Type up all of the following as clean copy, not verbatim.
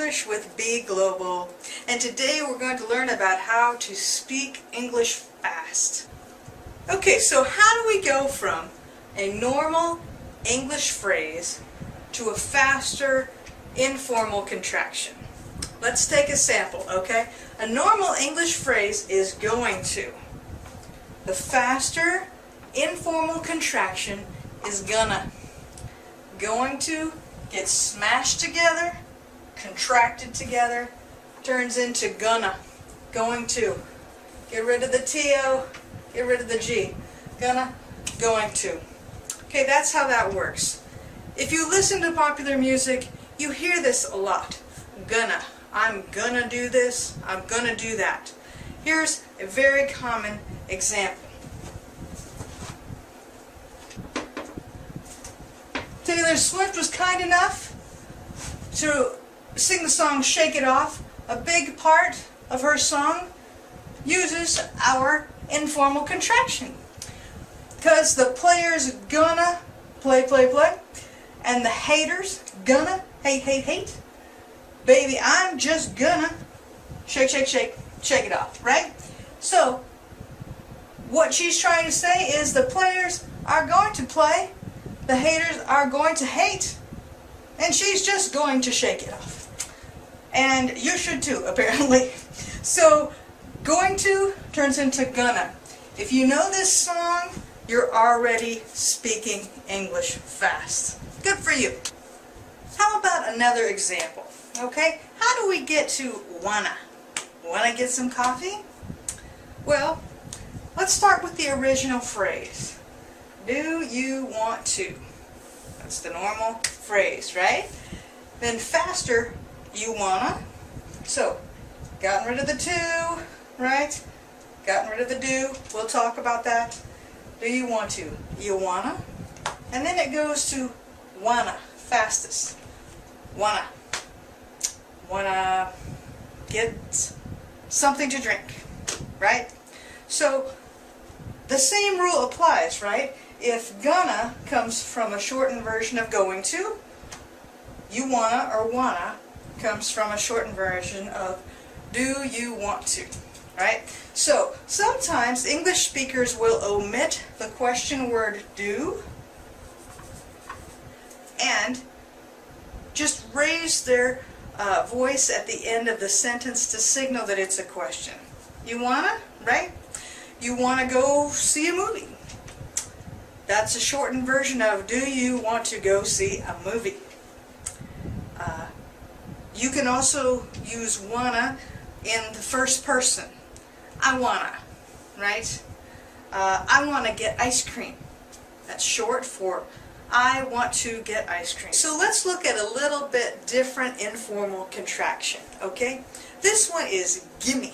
English with Be Global, and today we're going to learn about how to speak English fast. Okay, so how do we go from a normal English phrase to a faster informal contraction? Let's take a sample, okay? A normal English phrase is going to. The faster informal contraction is gonna. Going to gets smashed together, contracted together, turns into gonna. Going to. Get rid of the to, get rid of the g. Gonna, going to. Okay, that's how that works. If you listen to popular music, you hear this a lot. Gonna. I'm gonna do this, I'm gonna do that. Here's a very common example. Taylor Swift was kind enough to sing the song Shake It Off. A big part of her song uses our informal contraction. Because the player's gonna play, play, play, and the haters gonna hate, hate, hate. Baby, I'm just gonna shake, shake, shake, shake it off, right? So, what she's trying to say is the players are going to play, the haters are going to hate, and she's just going to shake it off. And you should too, apparently. So, going to turns into gonna. If you know this song, you're already speaking English fast. Good for you. How about another example? Okay, how do we get to wanna? Wanna get some coffee? Well, let's start with the original phrase. Do you want to? That's the normal phrase, right? Then faster, you wanna. So, gotten rid of the to, right? Gotten rid of the do. We'll talk about that. Do you want to? You wanna. And then it goes to wanna, fastest. Wanna. Wanna get something to drink, right? So the same rule applies, right? If gonna comes from a shortened version of going to, you wanna or wanna comes from a shortened version of do you want to, right? So sometimes English speakers will omit the question word do and just raise their voice at the end of the sentence to signal that it's a question. You wanna, right? You wanna go see a movie. That's a shortened version of do you want to go see a movie? You can also use wanna in the first person. I wanna, right? I wanna get ice cream. That's short for I want to get ice cream. So let's look at a little bit different informal contraction, okay? This one is gimme.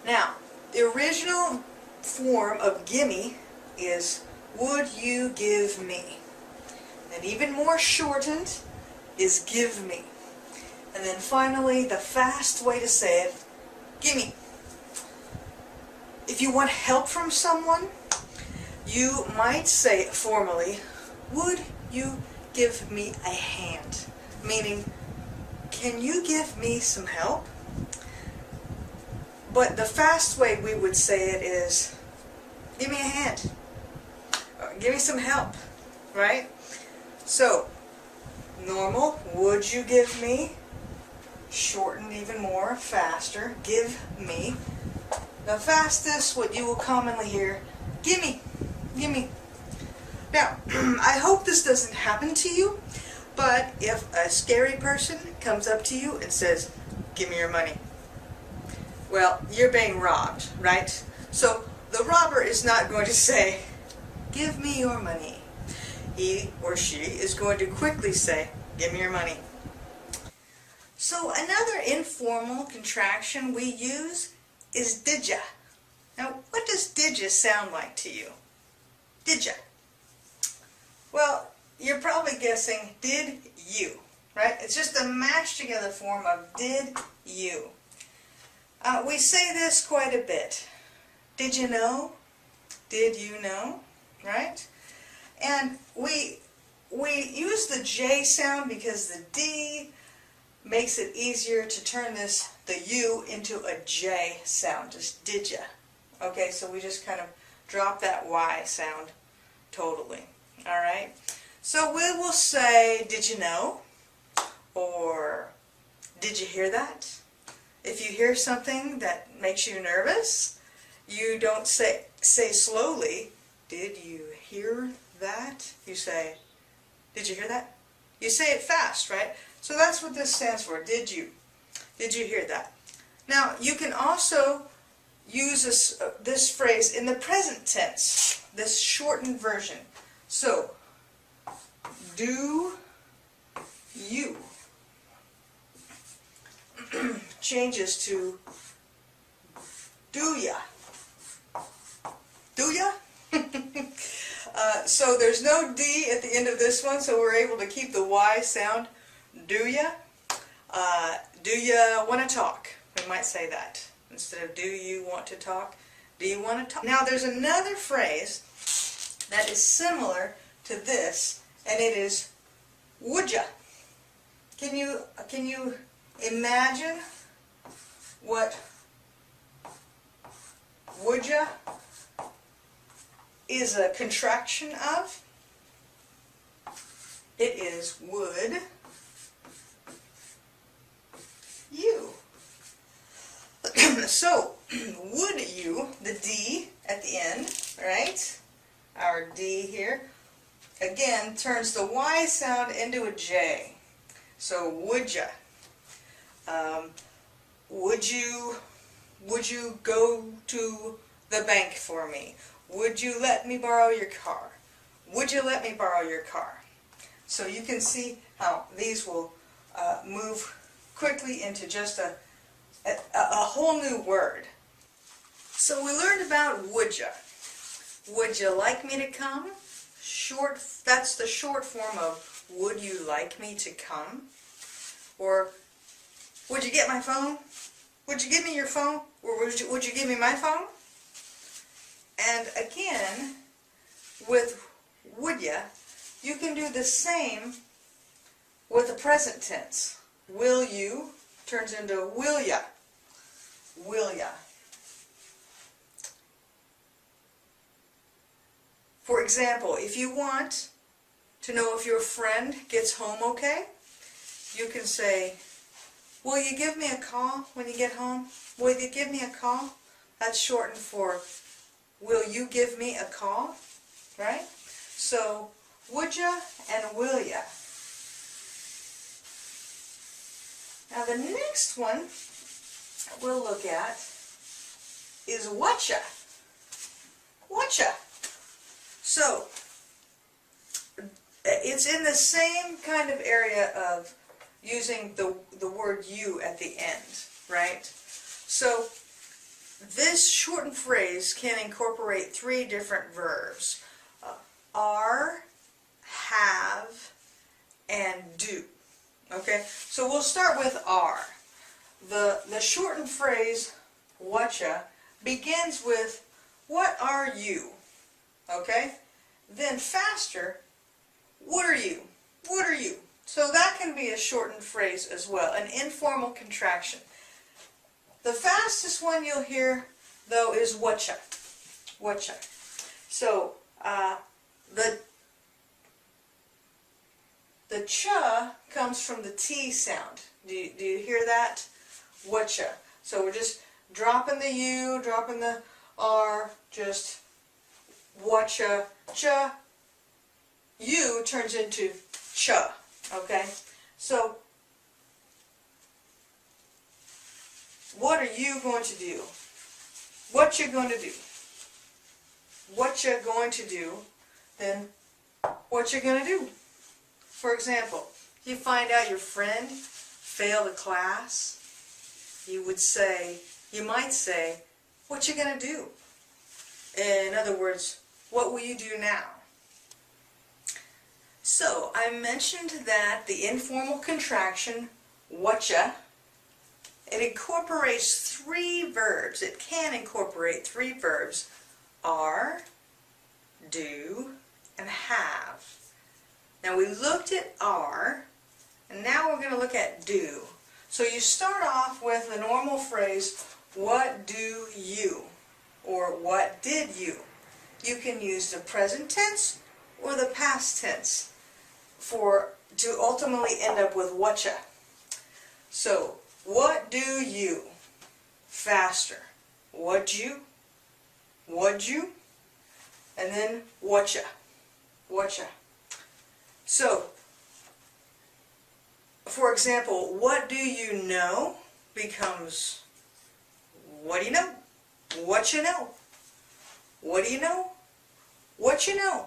Now, the original form of gimme is would you give me? And even more shortened is give me. And then finally, the fast way to say it, gimme. If you want help from someone, you might say formally, would you give me a hand? Meaning, can you give me some help? But the fast way we would say it is, give me a hand. Or, give me some help, right? So, normal, would you give me? Shortened even more, faster, give me. The fastest, what you will commonly hear, gimme, gimme. Now, I hope this doesn't happen to you, but if a scary person comes up to you and says, give me your money, well, you're being robbed, right? So the robber is not going to say, give me your money. He or she is going to quickly say, give me your money. So another informal contraction we use is didya. Now, what does didya sound like to you? Didya. Well, you're probably guessing, did you, right? It's just a mashed together form of did you. We say this quite a bit. Did you know? Did you know? Right? And we use the J sound because the D makes it easier to turn the U into a J sound, just did ya. Okay, so we just kind of drop that Y sound totally. Alright, so we will say, did you know? Or, did you hear that? If you hear something that makes you nervous, you don't say slowly, did you hear that? You say, did you hear that? You say it fast, right? So that's what this stands for, did you? Did you hear that? Now, you can also use this phrase in the present tense, this shortened version. So, do you changes to do ya. Do ya? So there's no D at the end of this one, so we're able to keep the Y sound. Do ya? Do ya want to talk? We might say that. Instead of do you want to talk, do you want to talk? Now there's another phrase that is similar to this, and it is would ya. Can you imagine what would ya is a contraction of? It is would you. So, would you, the D at the end, right? Our D here, again, turns the Y sound into a J. So, would ya? Would you go to the bank for me? Would you let me borrow your car? Would you let me borrow your car? So you can see how these will move quickly into just a whole new word. So we learned about would ya. Would you like me to come? Short. That's the short form of would you like me to come? Or would you get my phone? Would you give me your phone? Or would you give me my phone? And again, with would ya, you can do the same with the present tense. Will you turns into will ya. Will ya. For example, if you want to know if your friend gets home okay, you can say, will you give me a call when you get home? Will you give me a call? That's shortened for, will you give me a call? Right? So, would ya and will ya. Now the next one we'll look at is whatcha. Whatcha. So, it's in the same kind of area of using the word you at the end, right? So, this shortened phrase can incorporate three different verbs. Are, have, and do. Okay, so we'll start with are. The shortened phrase, whatcha, begins with, what are you? Okay, then faster, what are you? What are you? So that can be a shortened phrase as well, an informal contraction. The fastest one you'll hear, though, is whatcha. Whatcha. So, the cha comes from the T sound. Do you hear that? Whatcha. So we're just dropping the U, dropping the R, just whatcha, cha. U turns into cha. Okay? So, what are you going to do? What you going to do? What you going to do, then what you going to do? For example, if you find out your friend failed a class, you might say, what you going to do? In other words, what will you do now? So, I mentioned that the informal contraction, whatcha, it incorporates three verbs. It can incorporate three verbs: are, do, and have. Now we looked at are, and now we're going to look at do. So you start off with the normal phrase, what do you? Or what did you? You can use the present tense or the past tense to ultimately end up with whatcha. So, what do you? Faster. What'd you? What'd you? And then whatcha. Whatcha. So, for example, what do you know becomes what do you know? What you know? What do you know? What you know?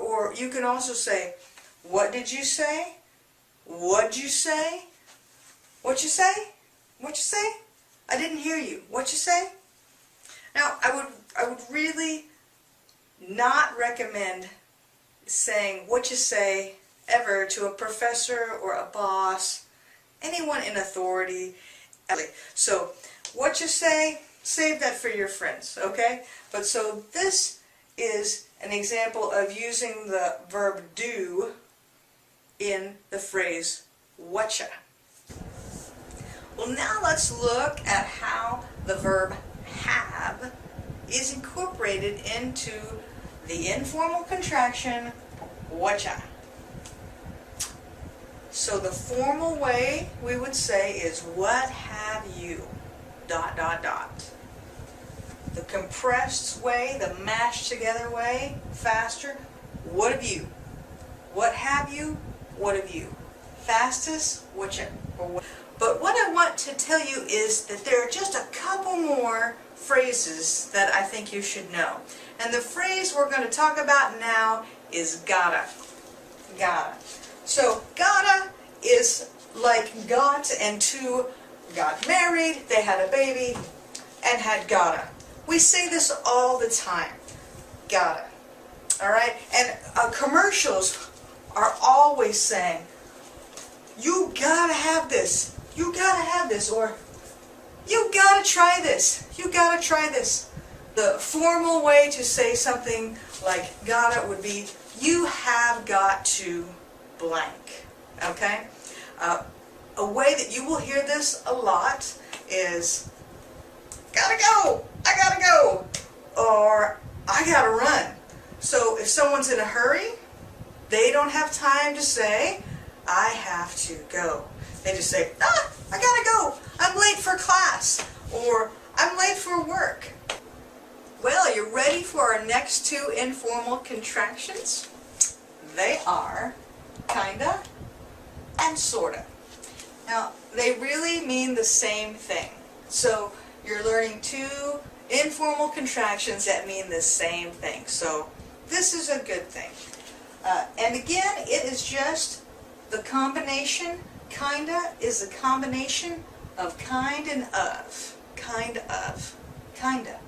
Or you can also say, what did you say? What'd you say? What you say? What you say? I didn't hear you. What you say? Now, I would really not recommend saying what you say ever to a professor or a boss, anyone in authority. So, what you say, save that for your friends, okay? But so this is an example of using the verb do in the phrase whatcha. Well, now let's look at how the verb have is incorporated into the informal contraction whatcha. So the formal way we would say is what have you, ... The compressed way, the mashed together way, faster, what have you? What have you? What have you? Fastest, whatcha, or what. But what I want to tell you is that there are just a couple more phrases that I think you should know. And the phrase we're going to talk about now is gotta. Gotta. So gotta is like got and two got married, they had a baby, and had gotta. We say this all the time. Gotta. Alright? And commercials are always saying, you gotta have this. You gotta have this. Or, you gotta try this. You gotta try this. The formal way to say something like gotta would be, you have got to blank. Okay? A way that you will hear this a lot is, gotta go, I gotta go, or I gotta run. So if someone's in a hurry, they don't have time to say, I have to go. They just say, I gotta go, I'm late for class, or I'm late for work. Well, you ready for our next two informal contractions? They are kinda and sorta. Now, they really mean the same thing. So, you're learning two informal contractions that mean the same thing. So, this is a good thing. And again, it is just the combination, kinda is a combination of kind and of. Kind of. Kinda.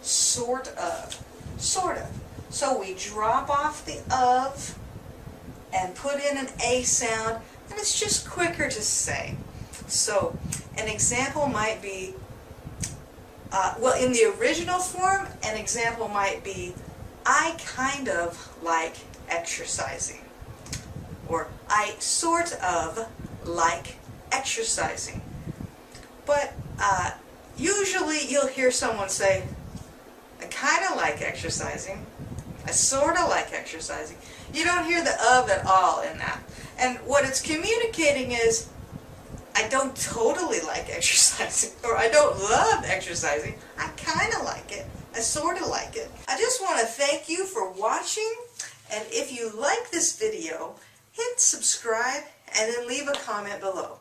Sort of. Sort of. So we drop off the of and put in an A sound, and it's just quicker to say. So an example might be, well, in the original form, an example might be, I kind of like exercising. Or I sort of like exercising. But usually you'll hear someone say, I kind of like exercising. I sort of like exercising. You don't hear the of at all in that. And what it's communicating is, I don't totally like exercising, or I don't love exercising. I kind of like it. I sort of like it. I just want to thank you for watching, and if you like this video, hit subscribe and then leave a comment below.